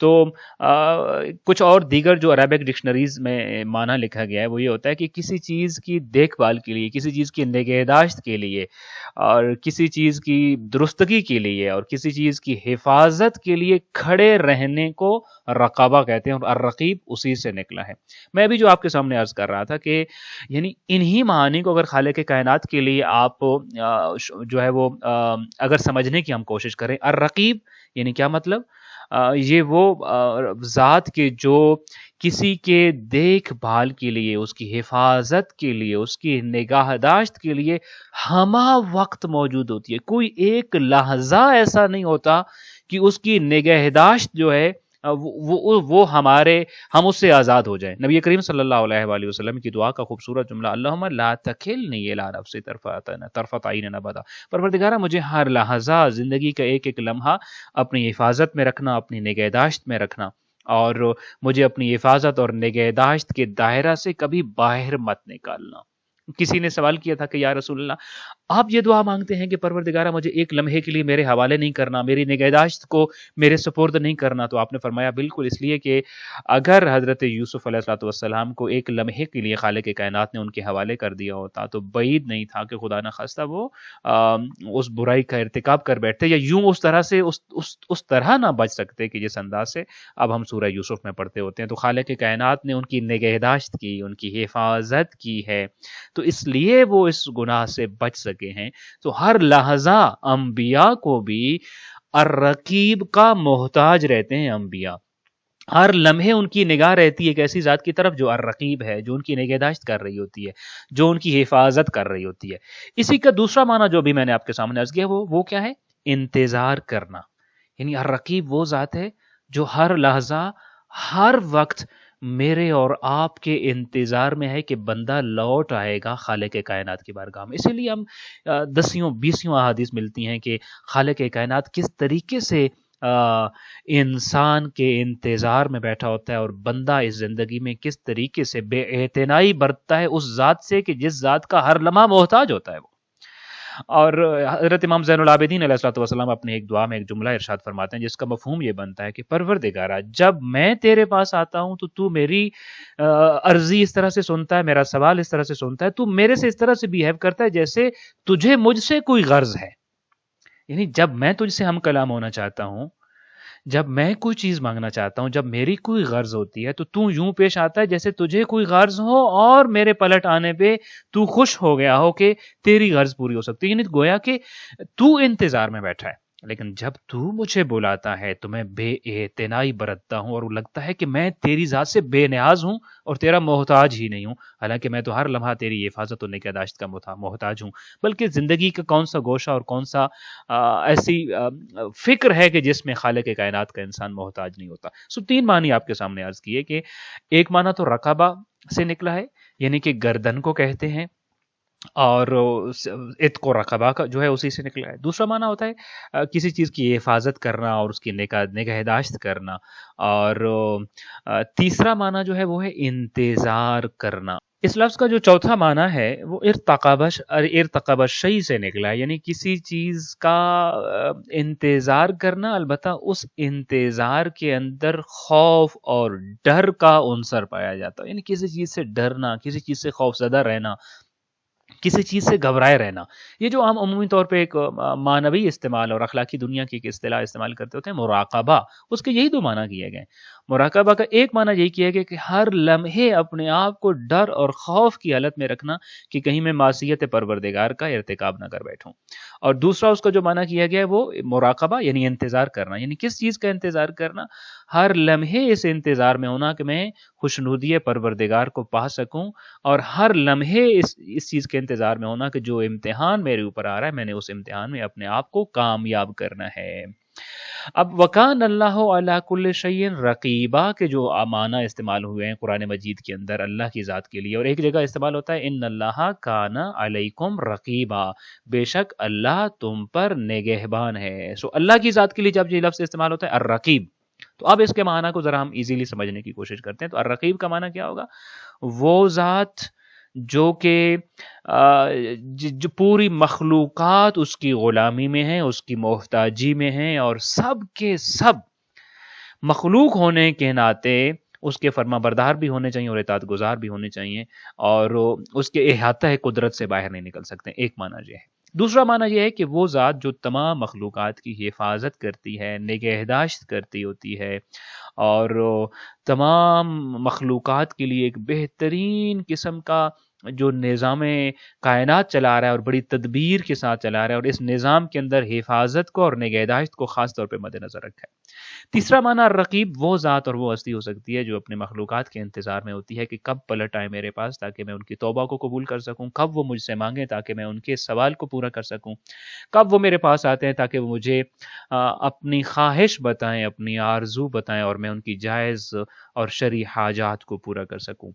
تو کچھ اور دیگر جو عربک ڈکشنریز میں معنی لکھا گیا ہے وہ یہ ہوتا ہے کہ کسی چیز کی دیکھ بھال کے لیے، کسی چیز کی نگہداشت کے لیے، اور کسی چیز کی درستگی کے لیے، اور کسی چیز کی حفاظت کے لیے کھڑے رہنے کو رقابہ کہتے ہیں، اور الرقیب اسی سے نکلا ہے۔ میں بھی جو آپ کے سامنے عرض کر رہا تھا کہ یعنی انہی معانی کو اگر خالق کائنات کے لیے آپ جو ہے وہ اگر سمجھنے کی ہم کوشش کریں، الرقیب یعنی کیا مطلب؟ یہ وہ ذات کے جو کسی کے دیکھ بھال کے لیے، اس کی حفاظت کے لیے، اس کی نگہداشت کے لیے ہمہ وقت موجود ہوتی ہے۔ کوئی ایک لحظہ ایسا نہیں ہوتا کہ اس کی نگہداشت جو ہے وہ ہم اس سے آزاد ہو جائیں۔ نبی کریم صلی اللہ علیہ وآلہ وسلم کی دعا کا خوبصورت جملہ، اللہم لا تکلنی الی نفسی طرفۃ عین ابدا، پروردگارہ مجھے ہر لحظہ، زندگی کا ایک ایک لمحہ اپنی حفاظت میں رکھنا، اپنی نگہداشت میں رکھنا، اور مجھے اپنی حفاظت اور نگہداشت کے دائرہ سے کبھی باہر مت نکالنا۔ کسی نے سوال کیا تھا کہ یا رسول اللہ، آپ یہ دعا مانگتے ہیں کہ پروردگارہ مجھے ایک لمحے کے لیے میرے حوالے نہیں کرنا، میری نگہداشت کو میرے سپرد نہیں کرنا؟ تو آپ نے فرمایا بالکل، اس لیے کہ اگر حضرت یوسف علیہ الصلوۃ والسلام کو ایک لمحے کے لیے خالق کائنات نے ان کے حوالے کر دیا ہوتا تو بعید نہیں تھا کہ خدا نخواستہ وہ اس برائی کا ارتکاب کر بیٹھتے، یا یوں اس طرح سے اس طرح نہ بچ سکتے کہ جس انداز سے اب ہم سورہ یوسف میں پڑھتے ہوتے ہیں۔ تو خالق کائنات نے ان کی نگہداشت کی، ان کی حفاظت کی ہے، تو اس لیے وہ اس گناہ سے بچ سکے ہیں۔ تو ہر لحظہ انبیاء کو بھی الرقیب کا محتاج رہتے ہیں۔ انبیاء ہر لمحے ان کی نگاہ رہتی ہے ایک ایسی ذات کی طرف جو الرقیب ہے، جو ان کی نگہداشت کر رہی ہوتی ہے، جو ان کی حفاظت کر رہی ہوتی ہے۔ اسی کا دوسرا معنی جو بھی میں نے آپ کے سامنے عرض کیا وہ کیا ہے؟ انتظار کرنا۔ یعنی الرقیب وہ ذات ہے جو ہر لحظہ، ہر وقت میرے اور آپ کے انتظار میں ہے کہ بندہ لوٹ آئے گا خالق کائنات کی بارگاہ میں۔ اسی لیے ہم 10 احادیث ملتی ہیں کہ خالق کائنات کس طریقے سے انسان کے انتظار میں بیٹھا ہوتا ہے، اور بندہ اس زندگی میں کس طریقے سے بے اعتنائی برتتا ہے اس ذات سے کہ جس ذات کا ہر لمحہ محتاج ہوتا ہے وہ۔ اور حضرت امام زین العابدین علیہ الصلوۃ والسلام اپنے ایک دعا میں ایک جملہ ارشاد فرماتے ہیں جس کا مفہوم یہ بنتا ہے کہ پروردگارہ، جب میں تیرے پاس آتا ہوں تو میری عرضی اس طرح سے سنتا ہے، میرا سوال اس طرح سے سنتا ہے، تو میرے سے اس طرح سے بیہیو کرتا ہے جیسے تجھے مجھ سے کوئی غرض ہے۔ یعنی جب میں تجھ سے ہم کلام ہونا چاہتا ہوں، جب میں کوئی چیز مانگنا چاہتا ہوں، جب میری کوئی غرض ہوتی ہے، تو یوں پیش آتا ہے جیسے تجھے کوئی غرض ہو، اور میرے پلٹ آنے پہ تو خوش ہو گیا ہو کہ تیری غرض پوری ہو سکتی ہے۔ یعنی گویا کہ تو انتظار میں بیٹھا ہے، لیکن جب تو مجھے بلاتا ہے تو میں بے اعتنائی برتتا ہوں، اور لگتا ہے کہ میں تیری ذات سے بے نیاز ہوں اور تیرا محتاج ہی نہیں ہوں، حالانکہ میں تو ہر لمحہ تیری حفاظت و نگہداشت کا محتاج ہوں۔ بلکہ زندگی کا کون سا گوشہ اور کون سا ایسی فکر ہے کہ جس میں خالق کائنات کا انسان محتاج نہیں ہوتا۔ 3 معنی آپ کے سامنے عرض کیے کہ ایک معنی تو رقابہ سے نکلا ہے، یعنی کہ گردن کو کہتے ہیں، اور عتق و رقبہ کا جو ہے اسی سے نکلا ہے۔ دوسرا معنی ہوتا ہے کسی چیز کی حفاظت کرنا اور اس کی نگہداشت کرنا، اور تیسرا معنی جو ہے وہ ہے انتظار کرنا۔ اس لفظ کا جو چوتھا معنی ہے وہ ارتقب الشیء سے نکلا ہے، یعنی کسی چیز کا انتظار کرنا، البتہ اس انتظار کے اندر خوف اور ڈر کا عنصر پایا جاتا ہے۔ یعنی کسی چیز سے ڈرنا، کسی چیز سے خوف زدہ رہنا، کسی چیز سے گھبرائے رہنا۔ یہ جو ہم عمومی طور پہ ایک معنوی استعمال اور اخلاقی دنیا کی ایک اصطلاح استعمال کرتے ہوتے ہیں مراقبہ، اس کے یہی 2 معنی کیے گئے۔ مراقبہ کا ایک معنی یہی کیا گیا کہ ہر لمحے اپنے آپ کو ڈر اور خوف کی حالت میں رکھنا کہ کہیں میں معصیت پروردگار کا ارتکاب نہ کر بیٹھوں، اور دوسرا اس کا جو معنی کیا گیا ہے وہ مراقبہ یعنی انتظار کرنا۔ یعنی کس چیز کا انتظار کرنا؟ ہر لمحے اس انتظار میں ہونا کہ میں خوشنودی پروردگار کو پا سکوں، اور ہر لمحے اس چیز کے انتظار میں ہونا کہ جو امتحان میرے اوپر آ رہا ہے میں نے اس امتحان میں اپنے آپ کو کامیاب کرنا ہے۔ اب وکان اللہ علی کل شیء رقیبا کے جو معنی استعمال ہوئے ہیں قرآن مجید کے اندر اللہ کی ذات کے لیے، اور ایک جگہ استعمال ہوتا ہے ان اللہ کان علیکم رقیبا، بے شک اللہ تم پر نگہبان ہے۔ سو اللہ کی ذات کے لیے جب یہ لفظ استعمال ہوتا ہے الرقیب، تو اب اس کے معنی کو ذرا ہم ایزیلی سمجھنے کی کوشش کرتے ہیں۔ تو الرقیب کا معنی کیا ہوگا؟ وہ ذات جو کہ جو پوری مخلوقات اس کی غلامی میں ہیں، اس کی محتاجی میں ہیں، اور سب کے سب مخلوق ہونے کے ناطے اس کے فرما بردار بھی ہونے چاہیے اور اطاعت گزار بھی ہونے چاہیے، اور اس کے احاطہ قدرت سے باہر نہیں نکل سکتے. ایک معنی یہ ہے. دوسرا معنی یہ ہے کہ وہ ذات جو تمام مخلوقات کی حفاظت کرتی ہے، نگہداشت کرتی ہوتی ہے، اور تمام مخلوقات کے لیے ایک بہترین قسم کا جو نظام کائنات چلا رہا ہے اور بڑی تدبیر کے ساتھ چلا رہا ہے، اور اس نظام کے اندر حفاظت کو اور نگہداشت کو خاص طور پہ مد نظر رکھا ہے. تیسرا معنی الرقیب وہ ذات اور وہ ہستی ہو سکتی ہے جو اپنے مخلوقات کے انتظار میں ہوتی ہے کہ کب پلٹ آئے میرے پاس تاکہ میں ان کی توبہ کو قبول کر سکوں، کب وہ مجھ سے مانگیں تاکہ میں ان کے سوال کو پورا کر سکوں، کب وہ میرے پاس آتے ہیں تاکہ وہ مجھے اپنی خواہش بتائیں، اپنی آرزو بتائیں، اور میں ان کی جائز اور شرعی حاجات کو پورا کر سکوں.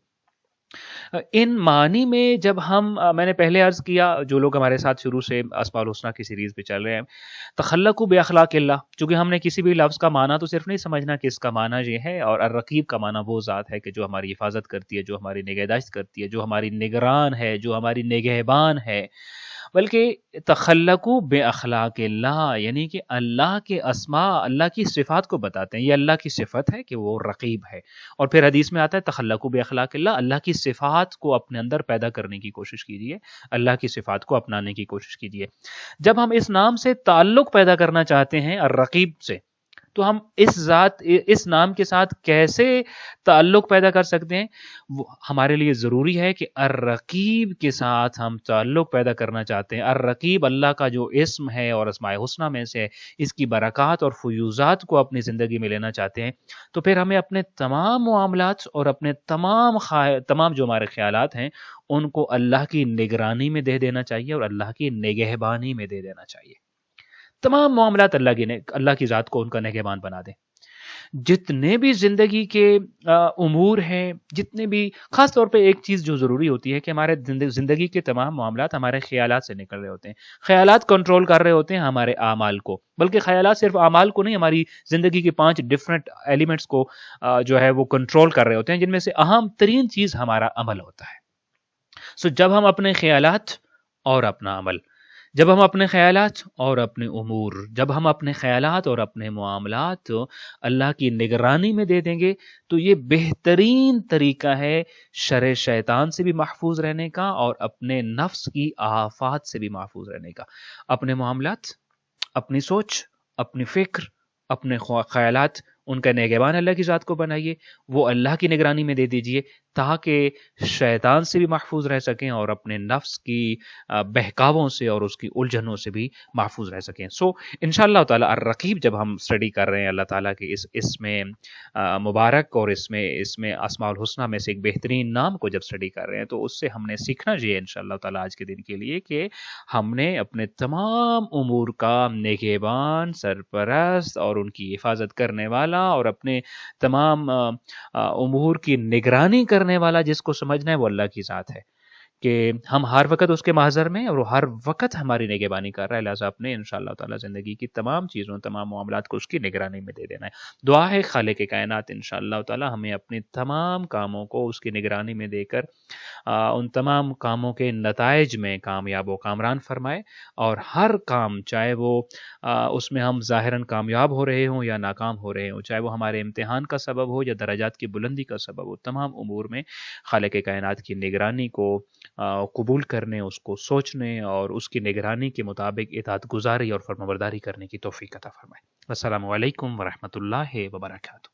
ان معنی میں جب میں نے پہلے عرض کیا، جو لوگ ہمارے ساتھ شروع سے اسماء الحسنہ کی سیریز پہ چل رہے ہیں، تخلقوا باخلاق اللہ، چونکہ ہم نے کسی بھی لفظ کا معنی تو صرف نہیں سمجھنا کہ اس کا معنی یہ ہے، اور الرقیب کا معنی وہ ذات ہے کہ جو ہماری حفاظت کرتی ہے، جو ہماری نگہداشت کرتی ہے، جو ہماری نگران ہے، جو ہماری نگہبان ہے. بلکہ تخلقوا باخلاق اللہ یعنی کہ اللہ کے اسماء، اللہ کی صفات کو بتاتے ہیں. یہ اللہ کی صفت ہے کہ وہ رقیب ہے. اور پھر حدیث میں آتا ہے تخلقوا باخلاق اللہ، اللہ کی صفات کو اپنے اندر پیدا کرنے کی کوشش کیجیے، اللہ کی صفات کو اپنانے کی کوشش کیجیے. جب ہم اس نام سے تعلق پیدا کرنا چاہتے ہیں الرقیب سے، تو ہم اس نام کے ساتھ کیسے تعلق پیدا کر سکتے ہیں؟ ہمارے لیے ضروری ہے کہ الرقیب کے ساتھ ہم تعلق پیدا کرنا چاہتے ہیں. الرقیب اللہ کا جو اسم ہے اور اسماء حسنہ میں سے اس کی برکات اور فیوزات کو اپنی زندگی میں لینا چاہتے ہیں، تو پھر ہمیں اپنے تمام معاملات اور اپنے تمام جو ہمارے خیالات ہیں ان کو اللہ کی نگرانی میں دے دینا چاہیے اور اللہ کی نگہبانی میں دے دینا چاہیے. تمام معاملات اللہ کی ذات کو ان کا نگہبان بنا دیں. جتنے بھی زندگی کے امور ہیں، جتنے بھی، خاص طور پہ ایک چیز جو ضروری ہوتی ہے کہ ہمارے زندگی کے تمام معاملات ہمارے خیالات سے نکل رہے ہوتے ہیں. خیالات کنٹرول کر رہے ہوتے ہیں ہمارے اعمال کو، بلکہ خیالات صرف اعمال کو نہیں، ہماری زندگی کے 5 ڈفرنٹ ایلیمنٹس کو جو ہے وہ کنٹرول کر رہے ہوتے ہیں، جن میں سے اہم ترین چیز ہمارا عمل ہوتا ہے. جب ہم اپنے خیالات اور اپنا عمل، جب ہم اپنے خیالات اور اپنے امور، جب ہم اپنے خیالات اور اپنے معاملات اللہ کی نگرانی میں دے دیں گے، تو یہ بہترین طریقہ ہے شر شیطان سے بھی محفوظ رہنے کا اور اپنے نفس کی آفات سے بھی محفوظ رہنے کا. اپنے معاملات، اپنی سوچ، اپنی فکر، اپنے خیالات، ان کا نگہبان اللہ کی ذات کو بنائیے، وہ اللہ کی نگرانی میں دے دیجئے تاکہ شیطان سے بھی محفوظ رہ سکیں اور اپنے نفس کی بہکاووں سے اور اس کی الجھنوں سے بھی محفوظ رہ سکیں. انشاءاللہ تعالی الرقیب جب ہم اسٹڈی کر رہے ہیں اللہ تعالیٰ کے اس میں مبارک اور اس میں اسماء الحسنہ میں سے ایک بہترین نام کو جب اسٹڈی کر رہے ہیں، تو اس سے ہم نے سیکھنا چاہیے انشاءاللہ تعالی آج کے دن کے لیے کہ ہم نے اپنے تمام امور کا نگہبان، سرپرست اور ان کی حفاظت کرنے والا اور اپنے تمام امور کی نگرانی کرنے والا جس کو سمجھنا ہے وہ اللہ کی ذات ہے، کہ ہم ہر وقت اس کے محضر میں اور وہ ہر وقت ہماری نگہبانی کر رہا ہے. لہٰذا اپنے انشاءاللہ تعالی زندگی کی تمام چیزوں، تمام معاملات کو اس کی نگرانی میں دے دینا ہے. دعا ہے خالق کائنات انشاءاللہ تعالی ہمیں اپنے تمام کاموں کو اس کی نگرانی میں دے کر ان تمام کاموں کے نتائج میں کامیاب و کامران فرمائے، اور ہر کام چاہے وہ اس میں ہم ظاہراً کامیاب ہو رہے ہوں یا ناکام ہو رہے ہوں، چاہے وہ ہمارے امتحان کا سبب ہو یا درجات کی بلندی کا سبب ہو، تمام امور میں خالق کائنات کی نگرانی کو قبول کرنے، اس کو سوچنے اور اس کی نگرانی کے مطابق اطاعت گزاری اور فرمانبرداری کرنے کی توفیق عطا فرمائے. السلام علیکم ورحمۃ اللہ وبرکاتہ.